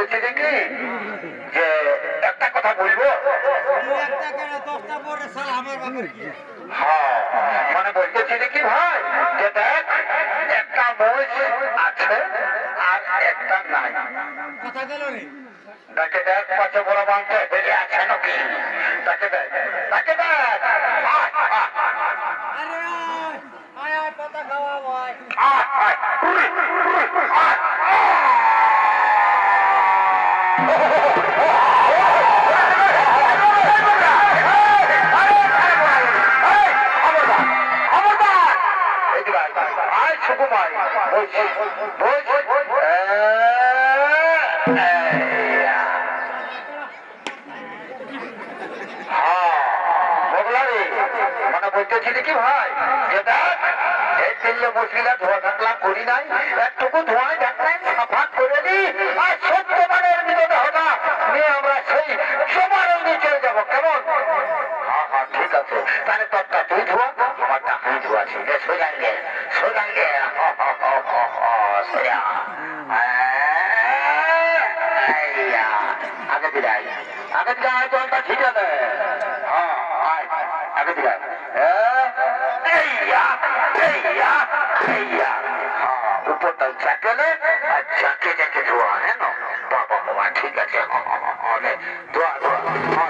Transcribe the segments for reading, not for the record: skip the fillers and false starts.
বলছি কি যে একটা কথা বলবো। হ্যাঁ মানে বলতেছি কি ভাই যে দেখ একটা মোষ আছে আর একটা নাই। কথা গেল রে তাকে দেখ পাশে বড় বাঁধতে বেড়ে আছে নাকি তাকে দেখ তাকে দেখ। আরে আয় আয় পাতা খাওয়া ভাই সুকুমার মানে বলতেছি কি ভাই যেটা এই দিল্লি মুসলিরা ধোয়া থাকলাম করি নাই একটুকু ধোঁয়ায় ডাকলাম সাফা করে নি আর সত্যবানের মৃতদেহটা নিয়ে আমরা সেই সমারোহ নিয়ে চলে যাবো কেমন? হ্যাঁ হ্যাঁ ঠিক আছে তাহলে তোরটা তুই ধোয়া আমারটা আমি ধোয়াছি সোজাঙ্গে সোজাঙ্গে আগে দিলাই আগে দিলাই জলটা ঠিক আছে। হ্যাঁ আগে দিলাই উপরটা চাকেলে আর চাকে চাকে ধোয়া হ্যাঁ না বাবা বাবা ঠিক আছে ধোয়া ধোয়া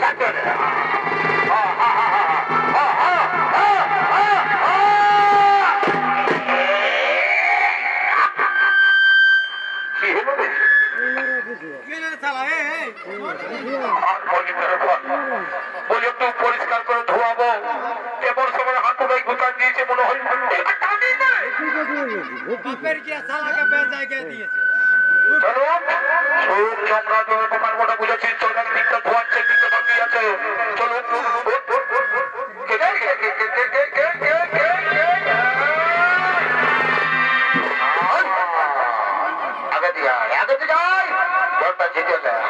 চাকেলে কি হলো রে বলি একটু পরিষ্কার করে ধোয়াবো এমন সময় হাঁটুটাই ঘুটান দিয়েছে মনে হয় বুঝেছি চলুন দিকটা ধোয়াচ্ছে দিকটা বাকি আছে চলুন আগে দিয়ে আগে দিয়ে যাই জলটা জিতে যায়।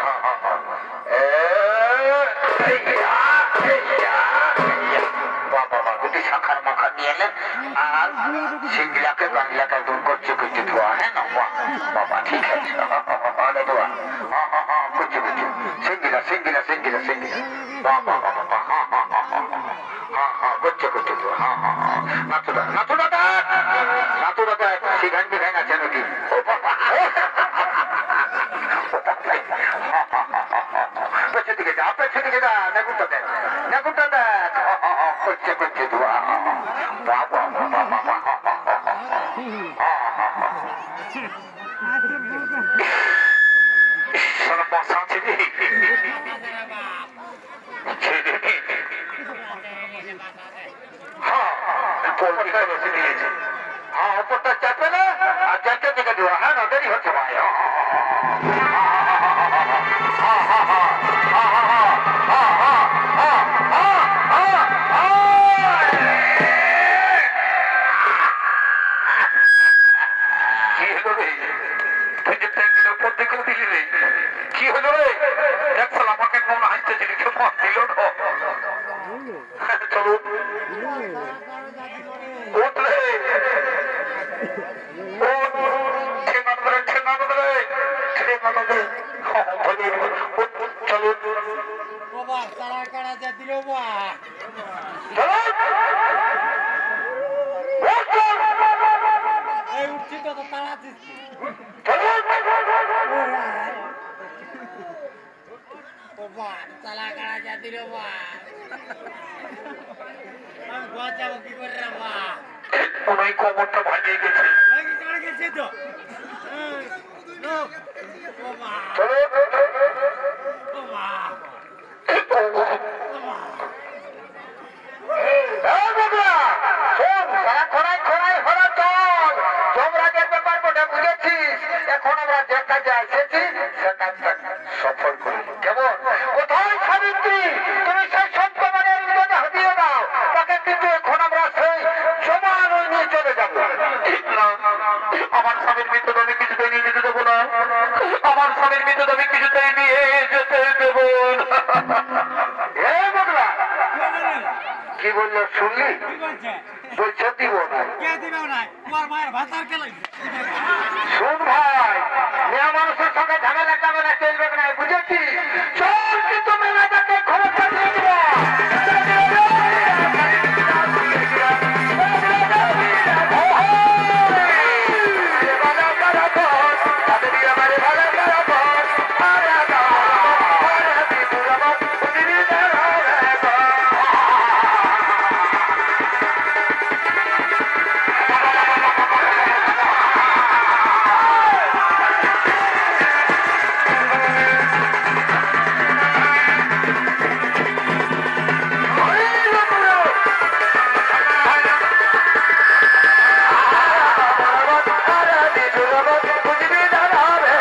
বাবা দুটি শাখার মাখা নিয়ে এলেন আর সিংলাকে গাংলাকে দূর করছে কিছু ধোয়া হ্যাঁ না বাবা ঠিক আছে ধোয়া করছে কিছু সিঙ্গিলা সিঙ্গিলা সিঙ্গিলা সিঙ্গিলা বাবা বাবা করছে করছে ধোয়া নাতুরা নাতুরা নাতুরা সিগান বিঘান আছে নাকি পেছন দিকে যা পেছন দিকে যা নেগুনটা দেখ নেগুনটা দেখ করছে করছে ধোয়া বাবা উপরটা চাপে না আর চারটে থেকে দেওয়া হ্যাঁ না দেরি হচ্ছে ভাই কি হলো রে তুই যে ট্যাঙ্কির উপর দেখেও দিলি রে কি হলো রে দেখ সাল আমাকে মন হাসতেছিলি কেউ মন দিল না চলুন উঠছি তো তাড়া দিচ্ছি তালা কাড়া জাতি রে বা আমি বাঁচাবো কি করে রে বা ওই খবরটা ভাঙিয়ে গেছে গেছে তো এখন আমরা যে কাজে এসেছি সে কাজটা সফল করি কেমন? কোথায় সাবিত্রী তুমি সেই সত্যবানের মৃতদেহ দিয়ে দাও তাকে কিন্তু এখন আমরা সেই সমান নিয়ে চলে যাবো। আমার স্বামীর মৃতদেহ কিছুতেই নিয়ে যেতে দেবো না আমার স্বামীর মৃতদেহ কিছুতেই নিয়ে যেতে দেবো কি বললো শুনলি বলছে দিব না শোন ভাই মেয়ে মানুষের সঙ্গে ঝামেলা টামেলা চলবে বুঝবি দাদা রে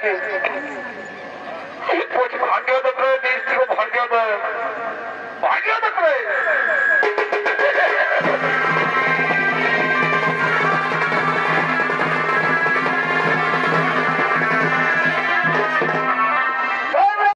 থাকে বলছি ভাগ্য দেখলে নিজ থেকে ভাগ্য দেয় ভাগ্য দেখলে